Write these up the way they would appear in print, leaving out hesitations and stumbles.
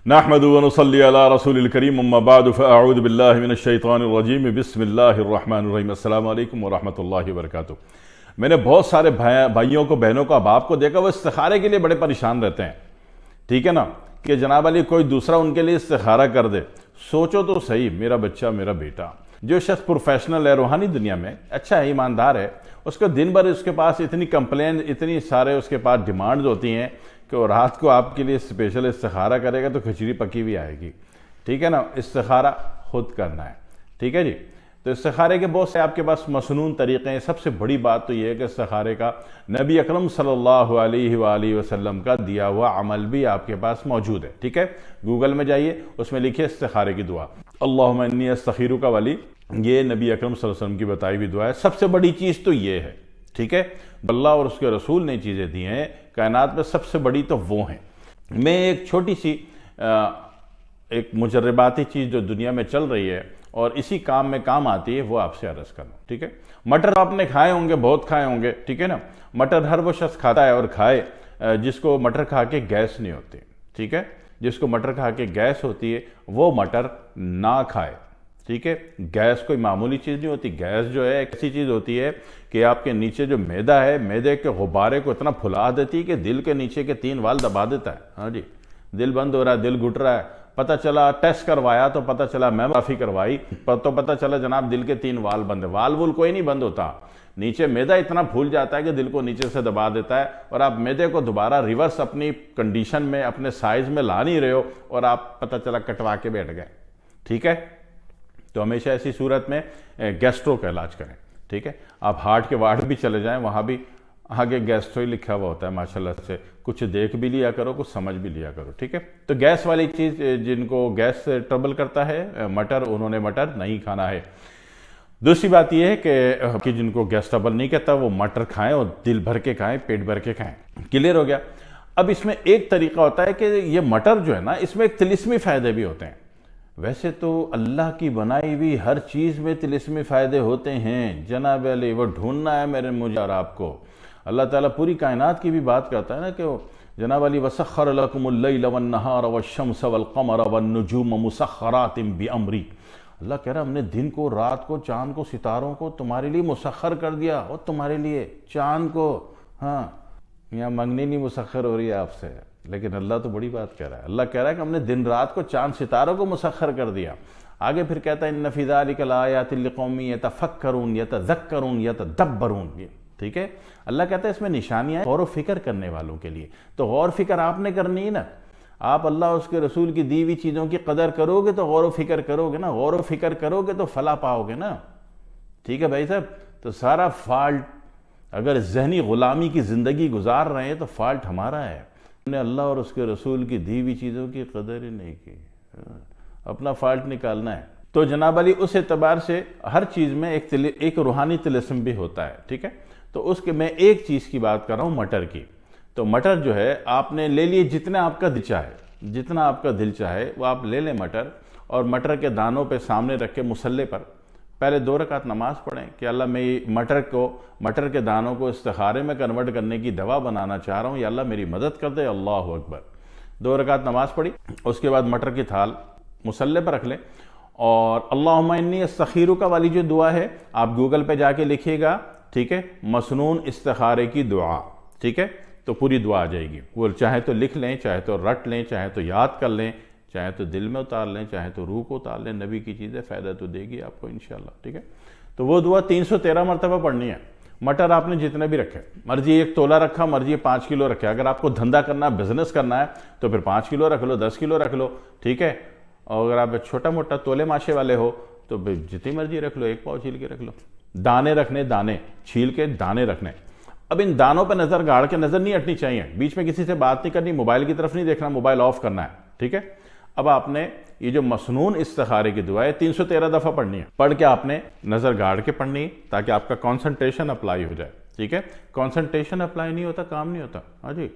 نحمد ونصلی علی رسول الکریم اما بعد فاعوذ باللہ من الشیطان الرجیم بسم اللہ الرحمن الرحیم السلام علیکم ورحمۃ اللہ وبرکاتہ۔ میں نے بہت سارے بھائیوں کو، بہنوں کو، باپ کو دیکھا وہ استخارے کے لیے بڑے پریشان رہتے ہیں، ٹھیک ہے نا، کہ جناب علی کوئی دوسرا ان کے لیے استخارہ کر دے۔ سوچو تو صحیح، میرا بچہ، میرا بیٹا، جو شخص پروفیشنل ہے، روحانی دنیا میں اچھا ہے، ایماندار ہے، اس کو دن بھر اس کے پاس اتنی کمپلین، اتنی سارے اس کے پاس ڈیمانڈز ہوتی ہیں کہ وہ رات کو آپ کے لیے اسپیشل استخارہ کرے گا تو کھچڑی پکی بھی آئے گی، ٹھیک ہے نا۔ استخارہ خود کرنا ہے، ٹھیک ہے جی۔ تو استخارے کے بہت سے آپ کے پاس مسنون طریقے ہیں۔ سب سے بڑی بات تو یہ ہے کہ استخارے کا نبی اکرم صلی اللہ علیہ وآلہ وسلم کا دیا ہوا عمل بھی آپ کے پاس موجود ہے، ٹھیک ہے۔ گوگل میں جائیے، اس میں لکھیے استخارے کی دعا، اللہم انی استخیرک ولی، یہ نبی اکرم صلی اللہ علیہ وسلم کی بتائی ہوئی دعا ہے۔ سب سے بڑی چیز تو یہ ہے، ٹھیک ہے۔ اللہ اور اس کے رسول نے چیزیں دی ہیں کائنات میں، سب سے بڑی تو وہ ہیں۔ میں ایک چھوٹی سی ایک مجرباتی چیز جو دنیا میں چل رہی ہے اور اسی کام میں کام آتی ہے، وہ آپ سے عرض کرنا، ٹھیک ہے۔ مٹر آپ نے کھائے ہوں گے، بہت کھائے ہوں گے، ٹھیک ہے نا۔ مٹر ہر وہ شخص کھاتا ہے اور کھائے جس کو مٹر کھا کے گیس نہیں ہوتی، ٹھیک ہے۔ جس کو مٹر کھا کے گیس ہوتی ہے وہ مٹر نہ کھائے، ٹھیک ہے۔ گیس کوئی معمولی چیز نہیں ہوتی۔ گیس جو ہے ایک ایسی چیز ہوتی ہے کہ آپ کے نیچے جو معدہ ہے، معدے کے غبارے کو اتنا پھلا دیتی ہے کہ دل کے نیچے کے 3 وال دبا دیتا ہے۔ ہاں جی، دل بند ہو رہا ہے، دل گھٹ رہا ہے، پتہ چلا ٹیسٹ کروایا تو پتہ چلا میموگرافی کروائی تو پتہ چلا جناب دل کے 3 وال بند ہے۔ وال کوئی نہیں بند ہوتا، نیچے معدہ اتنا پھول جاتا ہے کہ دل کو نیچے سے دبا دیتا ہے، اور آپ معدے کو دوبارہ ریورس اپنی کنڈیشن میں، اپنے سائز میں لا نہیں رہے ہو، اور آپ پتہ چلا کٹوا کے بیٹھ گئے، ٹھیک ہے۔ تو ہمیشہ ایسی صورت میں گیسٹرو کا علاج کریں، ٹھیک ہے۔ آپ ہارٹ کے وارڈ بھی چلے جائیں، وہاں بھی آگے گیسٹرو ہی لکھا ہوا ہوتا ہے، ماشاءاللہ سے کچھ دیکھ بھی لیا کرو، کچھ سمجھ بھی لیا کرو، ٹھیک ہے۔ تو گیس والی چیز، جن کو گیس سے ٹربل کرتا ہے، مٹر، انہوں نے مٹر نہیں کھانا ہے۔ دوسری بات یہ ہے کہ جن کو گیس ٹربل نہیں کہتا وہ مٹر کھائیں، اور دل بھر کے کھائیں، پیٹ بھر کے کھائیں، کلیئر ہو گیا۔ اب اس میں ایک طریقہ ہوتا ہے کہ یہ مٹر جو ہے نا، اس میں ایک طلسمی فائدے بھی ہوتے ہیں۔ ویسے تو اللہ کی بنائی ہوئی ہر چیز میں طلسمی فائدے ہوتے ہیں جناب علی، وہ ڈھونڈنا ہے مجھے اور آپ کو۔ اللہ تعالیٰ پوری کائنات کی بھی بات کرتا ہے نا کہ جناب علی وَسَخَّرَ لَكُمُ اللَّيْلَ وَالنَّهَارَ وَالشَّمْسَ وَالْقَمَرَ وَالنُّجُومَ مُسَخَّرَاتٍ بِأَمْرِي۔ اللہ کہہ رہا ہم نے دن کو، رات کو، چاند کو، ستاروں کو تمہارے لیے مسخر کر دیا، اور تمہارے لیے چاند کو، ہاں یہاں منگنی نہیں مسخر ہو رہی ہے آپ سے، لیکن اللہ تو بڑی بات کہہ رہا ہے۔ اللہ کہہ رہا ہے کہ ہم نے دن رات کو، چاند ستاروں کو مسخر کر دیا۔ آگے پھر کہتا ہے اِنَّ فِي ذَلِكَ لَآيَاتٍ لِقَوْمٍ يَتَفَكَّرُونَ يَتَذَكَّرُونَ يَتَدَبَّرُونَ، ٹھیک ہے۔ اللہ کہتا ہے اس میں نشانیاں ہیں غور و فکر کرنے والوں کے لیے۔ تو غور و فکر آپ نے کرنی ہے نا، آپ اللہ اور اس کے رسول کی دی ہوئی چیزوں کی قدر کرو گے تو غور و فکر کرو گے نا، غور و فکر کرو گے تو فلاح پاؤ گے نا، ٹھیک ہے بھائی صاحب۔ تو سارا فالٹ، اگر ذہنی غلامی کی زندگی گزار رہے ہیں تو فالٹ ہمارا ہے، ہم نے اللہ اور اس کے رسول کی دی ہوئی چیزوں کی قدر ہی نہیں کی، اپنا فالٹ نکالنا ہے۔ تو جناب علی اس اعتبار سے ہر چیز میں ایک روحانی طلسم بھی ہوتا ہے، ٹھیک ہے۔ تو اس کے میں ایک چیز کی بات کر رہا ہوں، مٹر کی۔ تو مٹر جو ہے آپ نے لے لیے، جتنا آپ کا دل چاہے، جتنا آپ کا دل چاہے وہ آپ لے لیں مٹر، اور مٹر کے دانوں پہ سامنے رکھ کے مصلی پر پہلے 2 رکعت نماز پڑھیں کہ اللہ میں مٹر کے دانوں کو استخارے میں کنورٹ کرنے کی دوا بنانا چاہ رہا ہوں، یا اللہ میری مدد کر دے، اللہ اکبر۔ 2 رکعت نماز پڑھی، اس کے بعد مٹر کی تھال مصلی پر رکھ لیں، اور اللہم انی استخیرک والی جو دعا ہے آپ گوگل پہ جا کے لکھیے گا، ٹھیک ہے، مسنون استخارے کی دعا، ٹھیک ہے۔ تو پوری دعا آ جائے گی، وہ چاہے تو لکھ لیں، چاہے تو رٹ لیں، چاہے تو یاد کر لیں، چاہے تو دل میں اتار لیں، چاہے تو روح کو اتار لیں، نبی کی چیزیں فائدہ تو دے گی آپ کو انشاءاللہ، ٹھیک ہے۔ تو وہ دعا 313 مرتبہ پڑھنی ہے۔ مٹر آپ نے جتنے بھی رکھے، مرضی 1 تولہ رکھا، مرضی 5 کلو رکھے، اگر آپ کو دھندا کرنا ہے، بزنس کرنا ہے تو پھر 5 کلو رکھ لو، 10 کلو رکھ لو، ٹھیک ہے۔ اور اگر آپ چھوٹا موٹا تولے ماشے والے ہو تو جتنی مرضی رکھ لو، 1 پاؤ چھیل کے رکھ لو۔ دانے رکھنے، دانے چھیل کے دانے رکھنے۔ اب ان دانوں پہ نظر گاڑ کے نظر نہیں ہٹنی چاہیے، بیچ میں کسی سے بات نہیں کرنی، موبائل کی طرف نہیں دیکھنا، موبائل آف کرنا ہے، ٹھیک ہے۔ اب آپ نے یہ جو مسنون استخارے کی دعا ہے 313 دفعہ پڑھنی ہے، پڑھ کے آپ نے نظر گاڑ کے پڑھنی ہے تاکہ آپ کا کانسنٹریشن اپلائی ہو جائے، ٹھیک ہے۔ کانسنٹریشن اپلائی نہیں ہوتا کام نہیں ہوتا، ہاں جی۔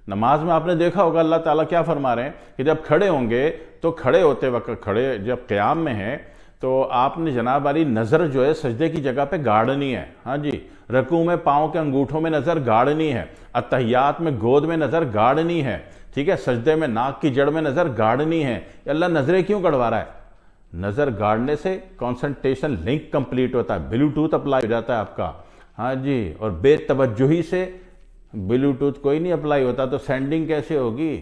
نماز میں آپ نے دیکھا ہوگا اللہ تعالیٰ کیا فرما رہے ہیں کہ جب کھڑے ہوں گے تو کھڑے ہوتے وقت، جب قیام میں ہیں تو آپ نے جناب علی نظر جو ہے سجدے کی جگہ پہ گاڑنی ہے، ہاں جی۔ رکوع میں پاؤں کے انگوٹھوں میں نظر گاڑنی ہے، اتحیات میں گود میں نظر گاڑنی ہے، ٹھیک ہے، سجدے میں ناک کی جڑ میں نظر گاڑنی ہے، اللہ نظریں کیوں گڑوا رہا ہے؟ نظر گاڑنے سے کانسنٹریشن لنک کمپلیٹ ہوتا ہے، بلوٹوتھ اپلائی ہو جاتا ہے آپ کا، ہاں جی، اور بے توجہی سے بلوٹوتھ کوئی نہیں اپلائی ہوتا تو سینڈنگ کیسے ہوگی؟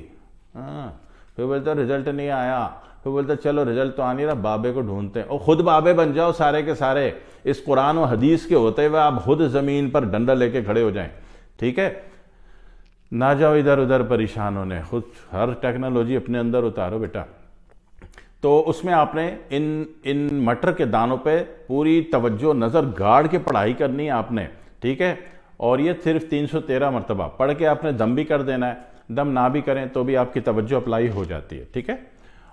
ہاں، پھر بولتا رزلٹ نہیں آیا، پھر بولتا چلو رزلٹ تو آ نہیں رہا، بابے کو ڈھونڈتے ہیں، اور خود بابے بن جاؤ سارے کے سارے، اس قرآن و حدیث کے ہوتے ہوئے آپ خود زمین پر ڈنڈا لے کے کھڑے ہو جائیں، ٹھیک ہے؟ نہ جاؤ ادھر ادھر پریشان ہونے، خود ہر ٹیکنالوجی اپنے اندر اتارو بیٹا۔ تو اس میں آپ نے ان مٹر کے دانوں پہ پوری توجہ نظر گاڑ کے پڑھائی کرنی ہے آپ نے، ٹھیک ہے؟ اور یہ صرف 313 مرتبہ پڑھ کے آپ نے دم بھی کر دینا ہے، دم نہ بھی کریں تو بھی آپ کی توجہ اپلائی ہو جاتی ہے، ٹھیک ہے؟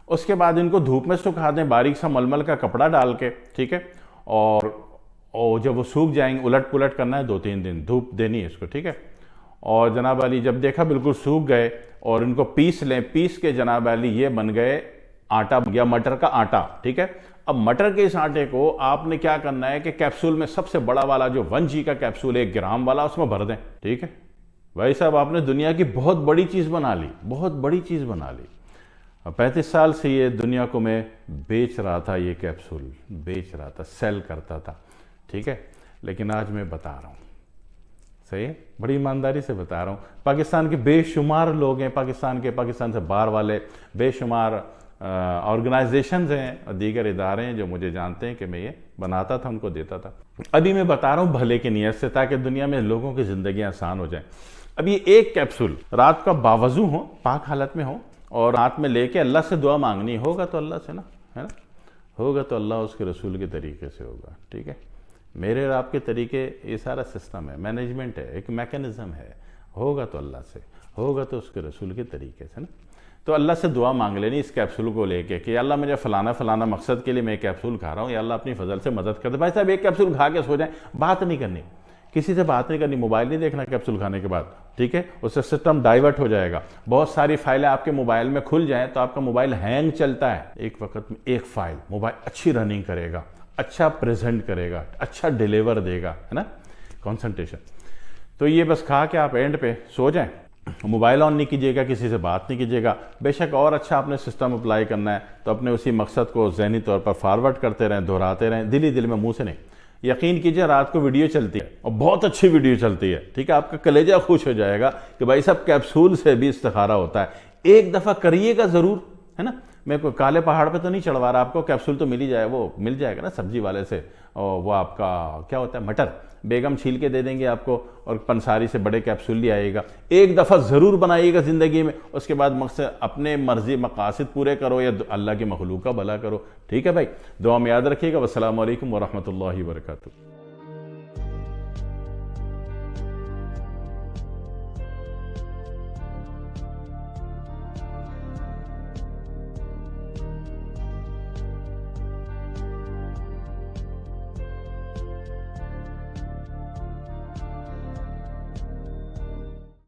اس کے بعد ان کو دھوپ میں سکھا دیں باریک سا ململ کا کپڑا ڈال کے، ٹھیک ہے؟ اور جب وہ سوکھ جائیں گے الٹ پلٹ کرنا ہے 2-3 دن دھوپ دینی ہے اس کو، ٹھیک ہے؟ اور جناب علی جب دیکھا بالکل سوکھ گئے اور ان کو پیس لیں، پیس کے جناب علی یہ بن گئے آٹا یا مٹر کا آٹا، ٹھیک ہے؟ اب مٹر کے اس آٹے کو آپ نے کیا کرنا ہے کہ کیپسول میں سب سے بڑا والا جو 1G کا کیپسول 1 گرام والا اس میں بھر دیں، ٹھیک ہے؟ بھائی صاحب آپ نے دنیا کی بہت بڑی چیز بنا لی، بہت بڑی چیز بنا لی۔ 35 سال سے یہ دنیا کو میں بیچ رہا تھا، یہ کیپسول بیچ رہا تھا، سیل کرتا تھا، ٹھیک ہے؟ لیکن آج میں بتا رہا ہوں، صحیح ہے؟ بڑی ایمانداری سے بتا رہا ہوں، پاکستان کے بے شمار لوگ ہیں، پاکستان سے باہر والے بے شمار آرگنائزیشنز ہیں اور دیگر ادارے ہیں جو مجھے جانتے ہیں کہ میں یہ بناتا تھا، ان کو دیتا تھا۔ ابھی میں بتا رہا ہوں بھلے کی نیت سے تاکہ دنیا میں لوگوں کی زندگیاں آسان ہو جائیں۔ اب یہ ایک کیپسول رات کا باوضو ہو، پاک حالت میں ہو اور ہاتھ میں لے کے اللہ سے دعا مانگنی، ہوگا تو اللہ سے نا، ہے نا؟ ہوگا تو اللہ اس کے رسول کے طریقے سے ہوگا، ٹھیک ہے؟ میرے اور آپ کے طریقے یہ سارا سسٹم ہے، مینجمنٹ ہے، ایک میکنزم ہے، ہوگا تو اللہ سے، ہوگا تو اس کے رسول کے طریقے سے نا۔ تو اللہ سے دعا مانگ لینی اس کیپسول کو لے کے کہ اللہ مجھے فلانا مقصد کے لیے میں کیپسول کھا رہا ہوں، یا اللہ اپنی فضل سے مدد کر دے۔ بھائی صاحب ایک کیپسول کھا کے سو جائیں، بات نہیں کرنی، کسی سے بات نہیں کرنی، موبائل نہیں دیکھنا کیپسول کھانے کے بعد، ٹھیک ہے؟ اس سے سسٹم ڈائیورٹ ہو جائے گا، بہت ساری فائلیں آپ کے موبائل میں کھل جائیں تو آپ کا موبائل ہینگ چلتا ہے، ایک وقت میں ایک فائل موبائل اچھی رننگ کرے گا، اچھا پریزنٹ کرے گا، اچھا ڈیلیور دے گا، ہے نا؟ کانسنٹریشن۔ تو یہ بس کھا کے آپ اینڈ پہ سو جائیں، موبائل آن نہیں کیجیے گا، کسی سے بات نہیں کیجیے گا، بے شک اور اچھا آپ نے سسٹم اپلائی کرنا ہے تو اپنے اسی مقصد کو ذہنی طور پر فارورڈ کرتے رہیں، دہراتے رہیں، دل میں منہ سے نہیں۔ یقین کیجیے رات کو ویڈیو چلتی ہے اور بہت اچھی ویڈیو چلتی ہے، ٹھیک ہے؟ آپ کا کلیجہ خوش ہو جائے گا کہ بھائی صاحب کیپسول سے بھی استخارہ ہوتا ہے، ایک دفعہ کریے گا ضرور، ہے نا؟ میں کوئی کالے پہاڑ پہ تو نہیں چڑھوا رہا آپ کو، کیپسول تو مل ہی جائے، وہ مل جائے گا نا سبزی والے سے، اور وہ آپ کا کیا ہوتا ہے مٹر، بیگم چھیل کے دے دیں گے آپ کو، اور پنساری سے بڑے کیپسول لے آئے گا، ایک دفعہ ضرور بنائیے گا زندگی میں، اس کے بعد مقصد اپنے مرضی مقاصد پورے کرو یا اللہ کی مخلوق کا بھلا کرو، ٹھیک ہے بھائی؟ دعا میں یاد رکھیے گا۔ والسلام علیکم ورحمۃ اللہ وبرکاتہ۔